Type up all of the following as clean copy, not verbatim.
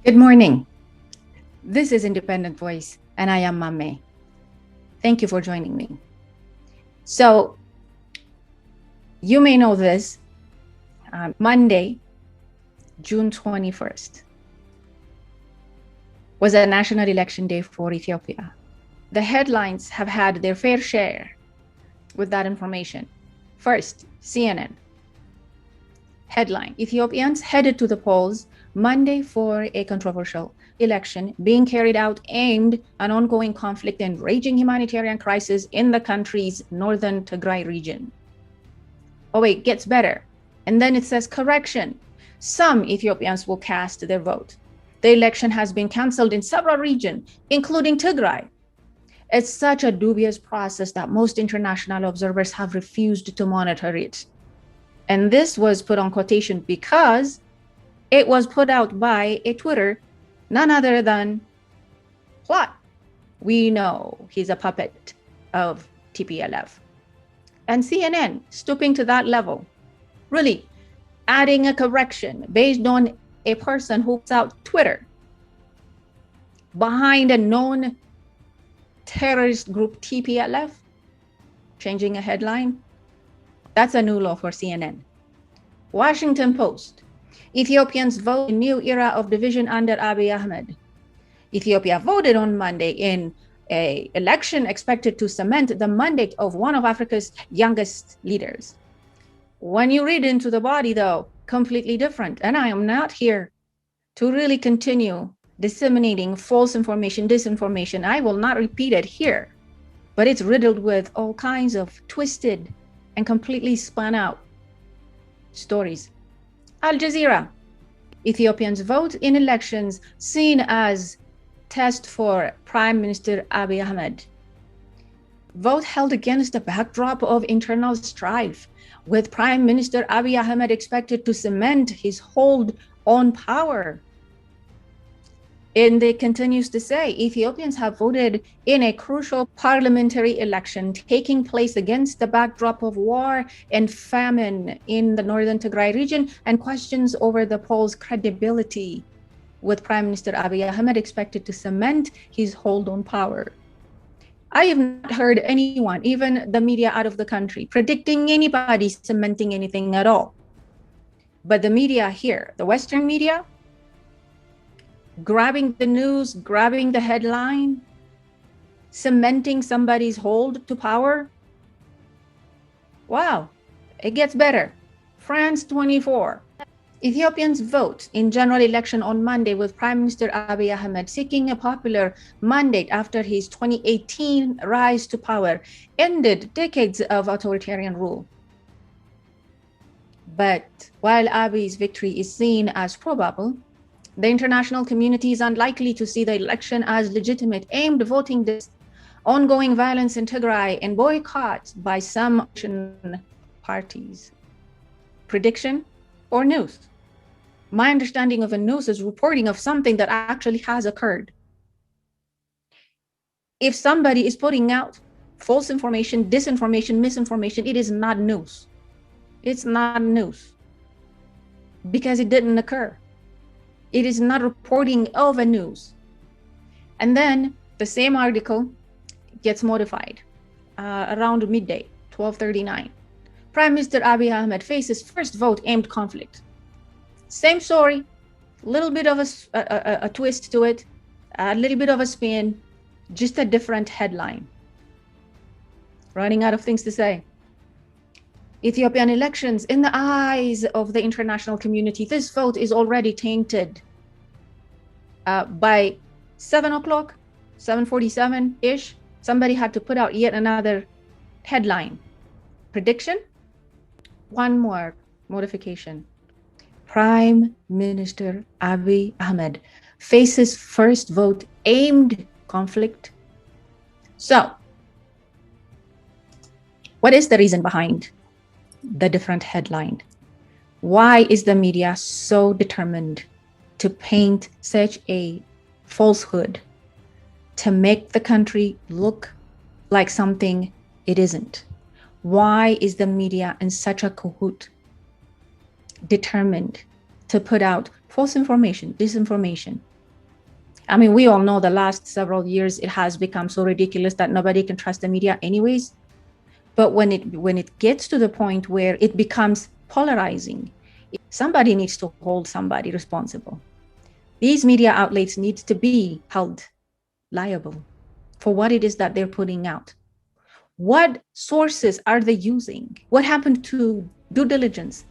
Good morning. This is Independent Voice, and I am Mame. Thank you for joining me. So, you may know this, Monday, June 21st, was a national election day for Ethiopia. The headlines have had their fair share with that information. First, CNN. Headline: Ethiopians headed to the polls Monday for a controversial election being carried out aimed at ongoing conflict and raging humanitarian crisis in the country's northern Tigray region. Oh wait, gets better. And then it says, correction, some Ethiopians will cast their vote. The election has been canceled in several regions, including Tigray. It's such a dubious process that most international observers have refused to monitor it. And this was put on quotation because it was put out by a Twitter, none other than Plot. We know he's a puppet of TPLF. And CNN stooping to that level, really adding a correction based on a person who puts out Twitter behind a known terrorist group TPLF, changing a headline. That's a new law for CNN. Washington Post. Ethiopians vote a new era of division under Abiy Ahmed. Ethiopia voted on Monday in an election expected to cement the mandate of one of Africa's youngest leaders. When you read into the body, though, completely different. And I am not here to really continue disseminating false information, disinformation. I will not repeat it here, but it's riddled with all kinds of twisted and completely spun out stories. Al Jazeera. Ethiopians vote in elections seen as test for Prime Minister Abiy Ahmed. Vote held against the backdrop of internal strife, with Prime Minister Abiy Ahmed expected to cement his hold on power. And it continues to say, Ethiopians have voted in a crucial parliamentary election taking place against the backdrop of war and famine in the northern Tigray region and questions over the poll's credibility, with Prime Minister Abiy Ahmed expected to cement his hold on power. I have not heard anyone, even the media out of the country, predicting anybody cementing anything at all. But the media here, the Western media, grabbing the news, grabbing the headline, cementing somebody's hold to power. Wow, it gets better. France 24. Ethiopians vote in general election on Monday with Prime Minister Abiy Ahmed seeking a popular mandate after his 2018 rise to power ended decades of authoritarian rule. But while Abiy's victory is seen as probable, the international community is unlikely to see the election as legitimate, aimed voting this ongoing violence in Tigray and boycotts by some parties. Prediction or news? My understanding of a news is reporting of something that actually has occurred. If somebody is putting out false information, disinformation, misinformation, it is not news. It's not news because it didn't occur. It is not reporting of a news. And then the same article gets modified around midday, 12:39. Prime Minister Abiy Ahmed faces first vote aimed conflict. Same story, a little bit of a twist to it, a little bit of a spin, just a different headline. Running out of things to say. Ethiopian elections, in the eyes of the international community, this vote is already tainted. By 7 o'clock, 7:47-ish, somebody had to put out yet another headline. Prediction? One more modification. Prime Minister Abiy Ahmed faces first vote aimed conflict. So, what is the reason behind the different headline? Why is the media so determined to paint such a falsehood, to make the country look like something it isn't? Why is the media in such a cahoot, determined to put out false information, disinformation. I mean, we all know the last several years, it has become so ridiculous that nobody can trust the media anyways. But when it gets to the point where it becomes polarizing, somebody needs to hold somebody responsible. These media outlets need to be held liable for what it is that they're putting out. What sources are they using? What happened to due diligence?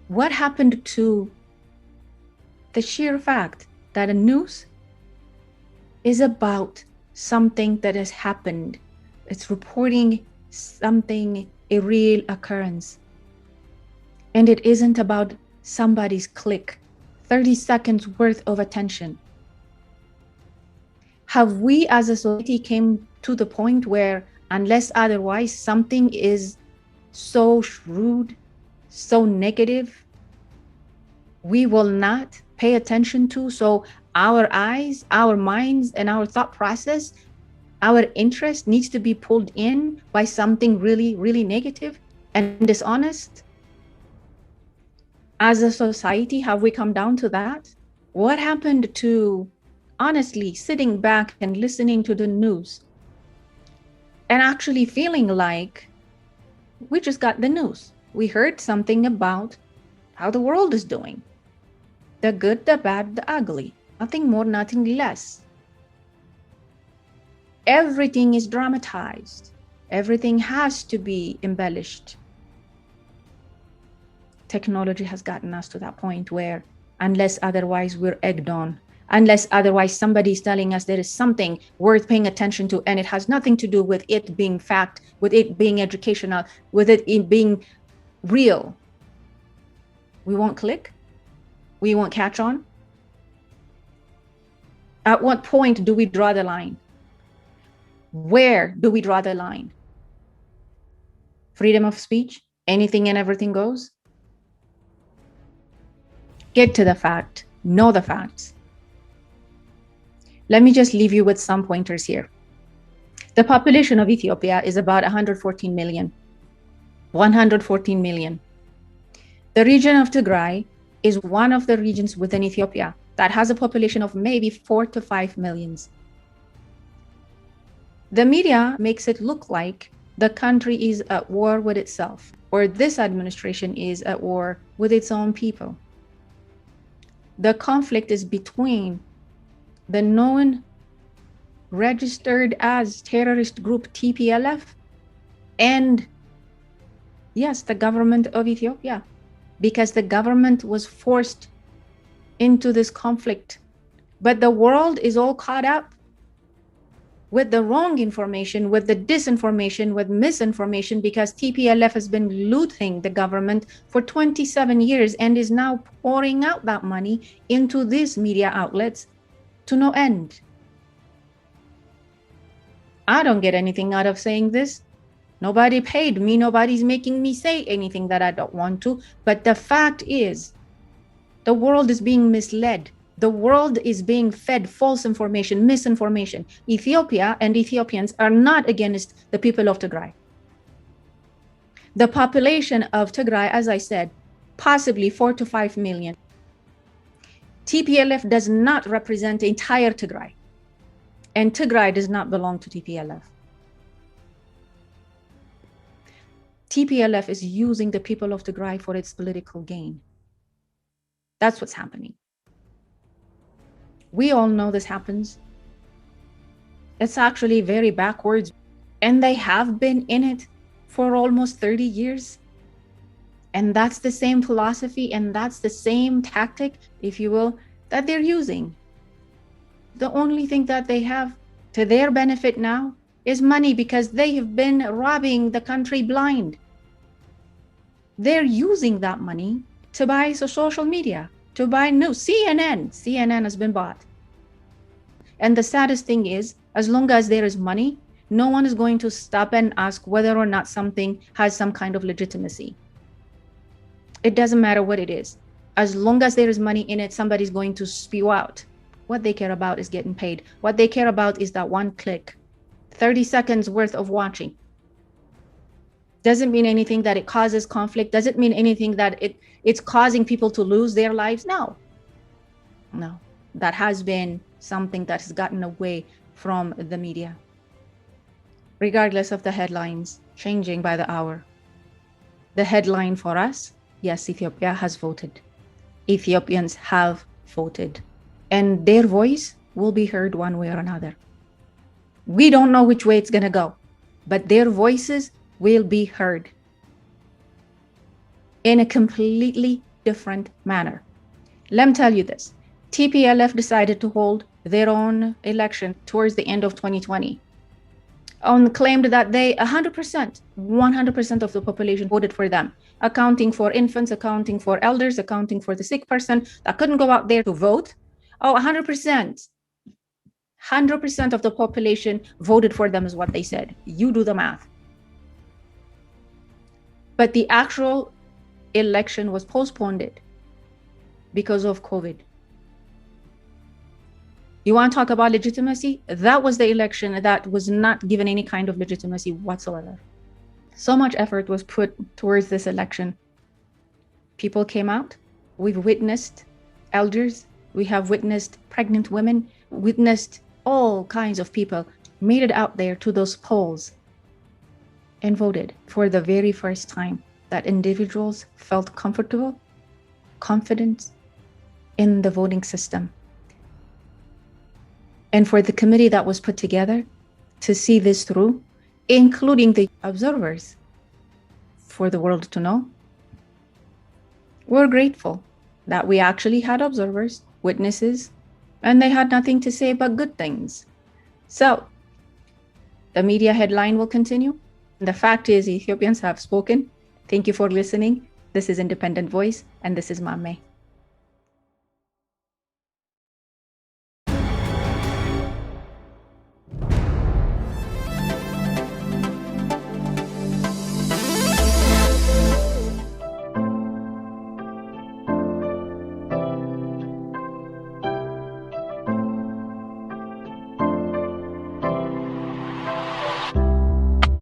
What happened to the sheer fact that a news is about something that has happened? It's reporting something, a real occurrence. And it isn't about somebody's click, 30 seconds worth of attention. Have we as a society came to the point where, unless otherwise, something is so shrewd, so negative, we will not pay attention to? So our eyes, our minds, and our thought process, our interest needs to be pulled in by something really, really negative and dishonest? As a society, have we come down to that? What happened to honestly sitting back and listening to the news and actually feeling like we just got the news? We heard something about how the world is doing. The good, the bad, the ugly. Nothing more, nothing less. Everything is dramatized. Everything has to be embellished. Technology has gotten us to that point where, unless otherwise, we're egged on. Unless otherwise somebody's telling us there is something worth paying attention to, and it has nothing to do with it being fact, with it being educational, with it being real, we won't click, we won't catch on. At what point do we draw the line? Where do we draw the line? Freedom of speech, anything and everything goes? Get to the fact, know the facts. Let me just leave you with some pointers here. The population of Ethiopia is about 114 million. 114 million. The region of Tigray is one of the regions within Ethiopia that has a population of maybe 4 to 5 millions. The media makes it look like the country is at war with itself, or this administration is at war with its own people. The conflict is between the known, registered as terrorist group TPLF and, yes, the government of Ethiopia, because the government was forced into this conflict. But the world is all caught up with the wrong information, with the disinformation, with misinformation, because TPLF has been looting the government for 27 years and is now pouring out that money into these media outlets to no end. I don't get anything out of saying this. Nobody paid me. Nobody's making me say anything that I don't want to. But the fact is, the world is being misled. The world is being fed false information, misinformation. Ethiopia and Ethiopians are not against the people of Tigray. The population of Tigray, as I said, possibly 4 to 5 million. TPLF does not represent entire Tigray, and Tigray does not belong to TPLF. TPLF is using the people of Tigray for its political gain. That's what's happening. We all know this happens. It's actually very backwards, and they have been in it for almost 30 years. And that's the same philosophy, and that's the same tactic, if you will, that they're using. The only thing that they have to their benefit now is money, because they have been robbing the country blind. They're using that money to buy social media, to buy news. CNN has been bought. And the saddest thing is, as long as there is money, no one is going to stop and ask whether or not something has some kind of legitimacy. It doesn't matter what it is. As long as there is money in it, somebody's going to spew out. What they care about is getting paid. What they care about is that one click, 30 seconds worth of watching. Doesn't mean anything that it causes conflict. Doesn't mean anything that it's causing people to lose their lives. No. That has been something that has gotten away from the media. Regardless of the headlines changing by the hour. The headline for us, yes, Ethiopia has voted. Ethiopians have voted. And their voice will be heard one way or another. We don't know which way it's going to go, but their voices will be heard in a completely different manner. Let me tell you this. TPLF decided to hold their own election towards the end of 2020 and claimed that they 100% of the population voted for them, accounting for infants, accounting for elders, accounting for the sick person that couldn't go out there to vote. 100% of the population voted for them is what they said. You do the math. But the actual election was postponed because of COVID. You want to talk about legitimacy? That was the election that was not given any kind of legitimacy whatsoever. So much effort was put towards this election. People came out. We've witnessed elders. We have witnessed pregnant women, witnessed all kinds of people made it out there to those polls and voted for the very first time that individuals felt comfortable, confident in the voting system. And for the committee that was put together to see this through, including the observers, for the world to know, we're grateful that we actually had observers, witnesses, and they had nothing to say but good things. So the media headline will continue. The fact is, Ethiopians have spoken. Thank you for listening. This is Independent Voice, and this is Mame.